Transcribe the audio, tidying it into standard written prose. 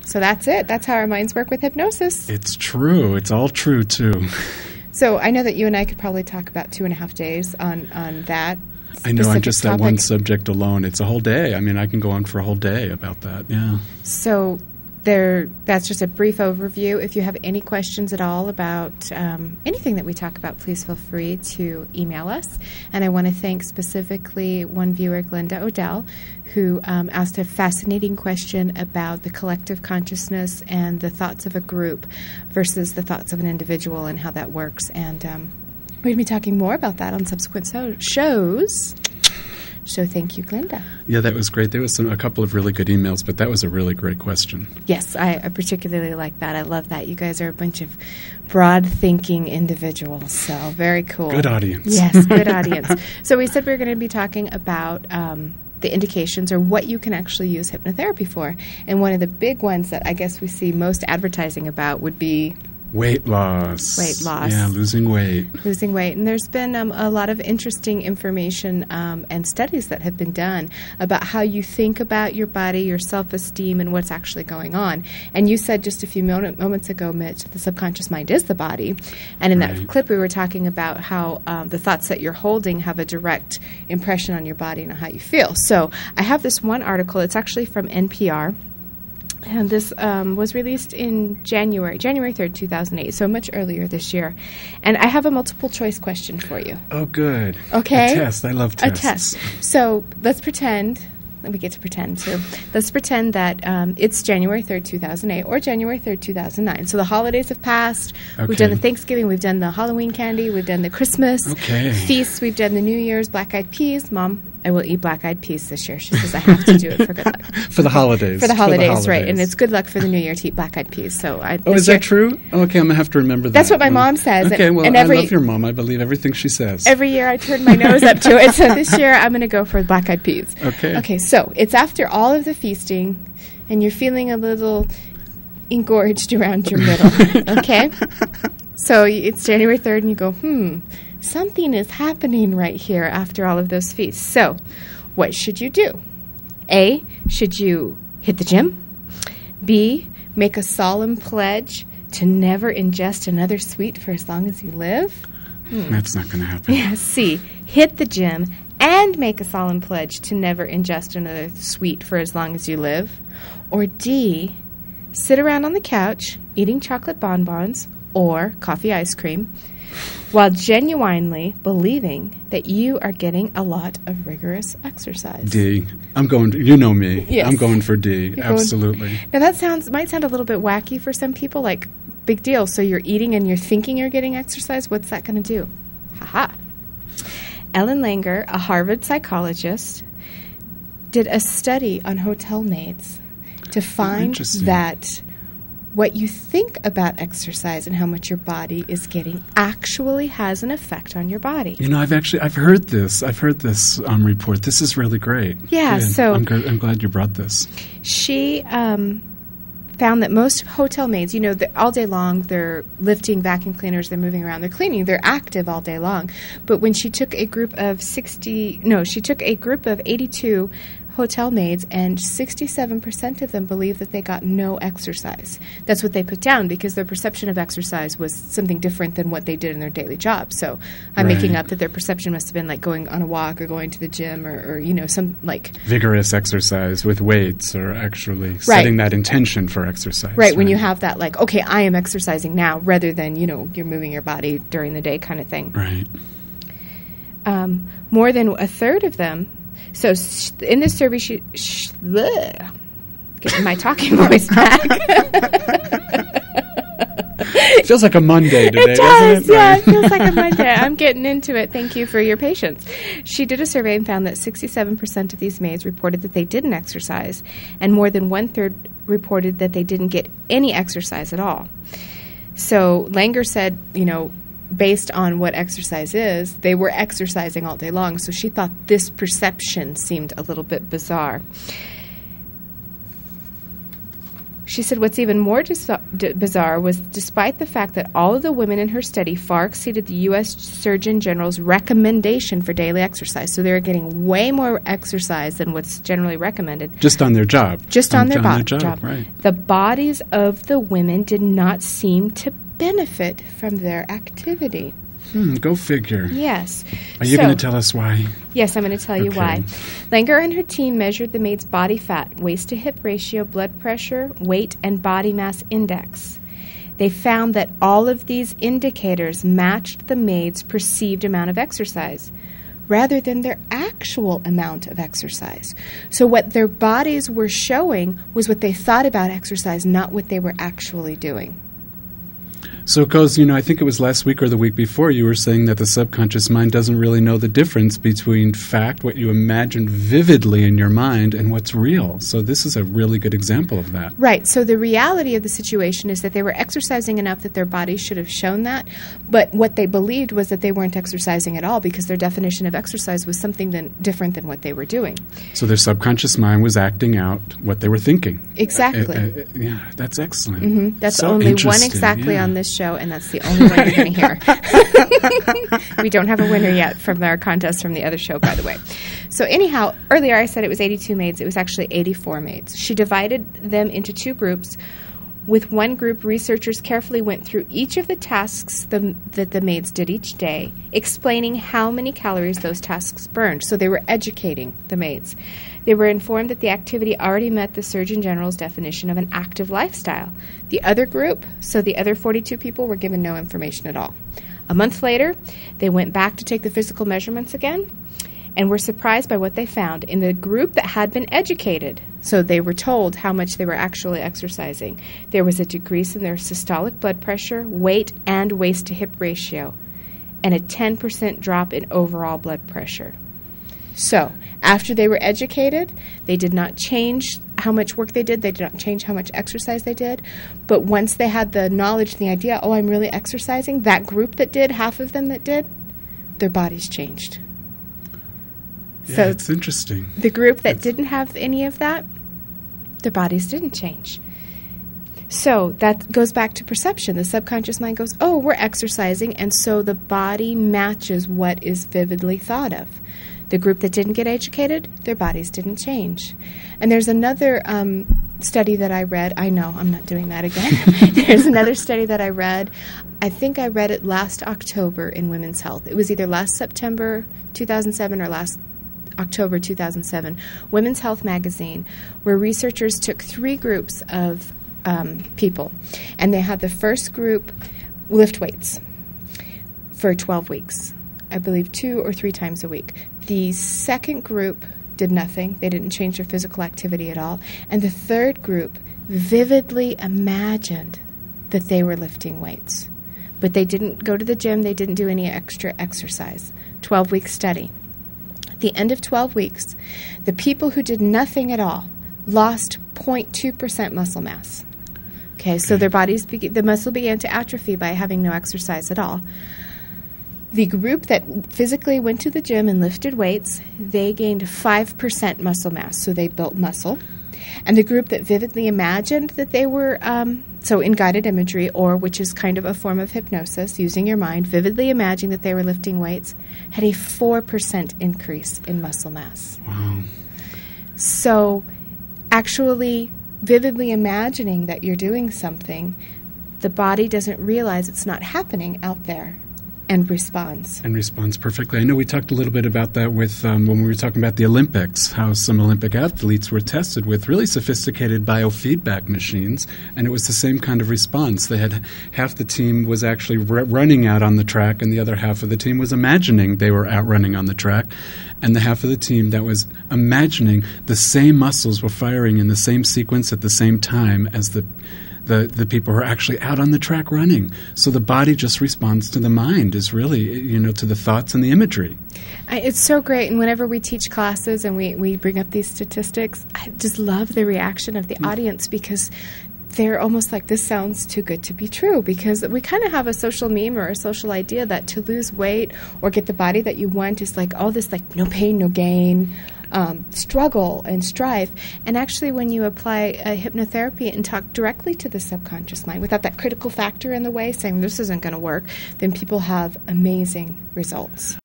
So that's it. That's how our minds work with hypnosis. It's true. It's all true, too. So I know that you and I could probably talk about 2.5 days on that. I know, on just topic. that one subject alone. It's a whole day. I mean, I can go on for a whole day about that, yeah. So that's just a brief overview. If you have any questions at all about anything that we talk about, please feel free to email us. And I want to thank specifically one viewer, Glenda Odell, who asked a fascinating question about the collective consciousness and the thoughts of a group versus the thoughts of an individual and how that works. And we're going to be talking more about that on subsequent shows. So thank you, Glenda. Yeah, that was great. There was a couple of really good emails, but that was a really great question. Yes, I particularly like that. I love that. You guys are a bunch of broad-thinking individuals, so very cool. Good audience. Yes, good audience. So we said we were going to be talking about the indications or what you can actually use hypnotherapy for. And one of the big ones that I guess we see most advertising about would be weight loss. Weight loss. Yeah, losing weight. Losing weight. And there's been a lot of interesting information and studies that have been done about how you think about your body, your self-esteem, and what's actually going on. And you said just a few moments ago, Mitch, the subconscious mind is the body. And in that clip, we were talking about how the thoughts that you're holding have a direct impression on your body and how you feel. So I have this one article. It's actually from NPR. And this was released in January 3rd, 2008, so much earlier this year. And I have a multiple choice question for you. Oh, good. Okay. A test. I love tests. A test. So let's pretend, we get to pretend, so let's pretend that it's January 3rd, 2008 or January 3rd, 2009. So the holidays have passed. Okay. We've done the Thanksgiving. We've done the Halloween candy. We've done the Christmas feasts. We've done the New Year's black-eyed peas. Mom, I will eat black-eyed peas this year. She says I have to do it for good luck. For the holidays. For the holidays, right. And it's good luck for the New Year to eat black-eyed peas. So is that true? Okay, I'm going to have to remember that. That's what my mom says. Okay, well, and I love your mom. I believe everything she says. Every year I turn my nose up to it. So this year I'm going to go for black-eyed peas. Okay. Okay, so it's after all of the feasting, and you're feeling a little engorged around your middle. Okay? So it's January 3rd, and you go, something is happening right here after all of those feasts. So what should you do? A, should you hit the gym? B, make a solemn pledge to never ingest another sweet for as long as you live? That's not going to happen. Yeah. C, hit the gym and make a solemn pledge to never ingest another sweet for as long as you live. Or D, sit around on the couch eating chocolate bonbons or coffee ice cream while genuinely believing that you are getting a lot of rigorous exercise. D. I'm going, you know me. Yes. I'm going for D. Absolutely. Now that might sound a little bit wacky for some people, like big deal. So you're eating and you're thinking you're getting exercise. What's that going to do? Ha-ha. Ellen Langer, a Harvard psychologist, did a study on hotel maids to find that what you think about exercise and how much your body is getting actually has an effect on your body. You know, I've heard this. I've heard this report. This is really great. Yeah, good. so I'm glad you brought this. She found that most hotel maids, all day long they're lifting vacuum cleaners, they're moving around, they're cleaning, they're active all day long. But when she took a group of 82 hotel maids, and 67% of them believe that they got no exercise. That's what they put down because their perception of exercise was something different than what they did in their daily job. So I'm making up that their perception must have been like going on a walk or going to the gym or some like vigorous exercise with weights or actually setting that intention for exercise. Right, when you have that like, okay, I am exercising now rather than, you're moving your body during the day kind of thing. Right. More than a third of them. So in this survey, getting my talking voice back. It feels like a Monday today, it doesn't it? Yeah, it feels like a Monday. I'm getting into it. Thank you for your patience. She did a survey and found that 67% of these maids reported that they didn't exercise, and more than one-third reported that they didn't get any exercise at all. So Langer said, based on what exercise is, they were exercising all day long. So she thought this perception seemed a little bit bizarre. She said what's even more bizarre was despite the fact that all of the women in her study far exceeded the U.S. Surgeon General's recommendation for daily exercise. So they were getting way more exercise than what's generally recommended. Just on their job. Just on their job. Right. The bodies of the women did not seem to benefit from their activity. Go figure. Yes. Are you going to tell us why? Yes, I'm going to tell you why. Langer and her team measured the maid's body fat, waist-to-hip ratio, blood pressure, weight, and body mass index. They found that all of these indicators matched the maid's perceived amount of exercise rather than their actual amount of exercise. So what their bodies were showing was what they thought about exercise, not what they were actually doing. So, because, I think it was last week or the week before, you were saying that the subconscious mind doesn't really know the difference between fact, what you imagine vividly in your mind, and what's real. So this is a really good example of that. Right. So the reality of the situation is that they were exercising enough that their bodies should have shown that, but what they believed was that they weren't exercising at all because their definition of exercise was something different than what they were doing. So their subconscious mind was acting out what they were thinking. Exactly. Yeah, that's excellent. Mm-hmm. That's so only one exactly on this show, and that's the only one you're going to hear. We don't have a winner yet from our contest from the other show, by the way. So anyhow, earlier I said it was 82 maids. It was actually 84 maids. She divided them into two groups. With one group, researchers carefully went through each of the tasks that the maids did each day, explaining how many calories those tasks burned. So they were educating the maids. They were informed that the activity already met the Surgeon General's definition of an active lifestyle. The other group, so the other 42 people, were given no information at all. A month later, they went back to take the physical measurements again and were surprised by what they found. In the group that had been educated, so they were told how much they were actually exercising, there was a decrease in their systolic blood pressure, weight, and waist-to-hip ratio, and a 10% drop in overall blood pressure. So, after they were educated, they did not change how much work they did. They did not change how much exercise they did. But once they had the knowledge and the idea, oh, I'm really exercising, that group that did, half of them that did, their bodies changed. Yeah, So it's interesting. The group that didn't have any of that, their bodies didn't change. So that goes back to perception. The subconscious mind goes, oh, we're exercising, and so the body matches what is vividly thought of. The group that didn't get educated, their bodies didn't change. And there's another study that I read. I know, I'm not doing that again. There's another study that I read. I think I read it last October in Women's Health. It was either last September 2007 or last October 2007, Women's Health magazine, where researchers took 3 groups of people, and they had the first group lift weights for 12 weeks, I believe 2 or 3 times a week. The second group did nothing. They didn't change their physical activity at all. And the third group vividly imagined that they were lifting weights, but they didn't go to the gym. They didn't do any extra exercise. 12-week study. At the end of 12 weeks, the people who did nothing at all lost 0.2% muscle mass. Okay, so their bodies, the muscle began to atrophy by having no exercise at all. The group that physically went to the gym and lifted weights, they gained 5% muscle mass, so they built muscle. And the group that vividly imagined that they were, so in guided imagery, or which is kind of a form of hypnosis, using your mind, vividly imagining that they were lifting weights, had a 4% increase in muscle mass. Wow. So actually vividly imagining that you're doing something, the body doesn't realize it's not happening out there. And responds. And responds perfectly. I know we talked a little bit about that with when we were talking about the Olympics, how some Olympic athletes were tested with really sophisticated biofeedback machines, and it was the same kind of response. They had half the team was actually running out on the track, and the other half of the team was imagining they were out running on the track, and the half of the team that was imagining the same muscles were firing in the same sequence at the same time as the people who are actually out on the track running. So the body just responds to the mind, is really, to the thoughts and the imagery. It's so great. And whenever we teach classes and we bring up these statistics, I just love the reaction of the audience, because they're almost like, this sounds too good to be true, because we kind of have a social meme or a social idea that to lose weight or get the body that you want is like all this like no pain, no gain, struggle and strife. And actually, when you apply hypnotherapy and talk directly to the subconscious mind without that critical factor in the way saying this isn't going to work, then people have amazing results.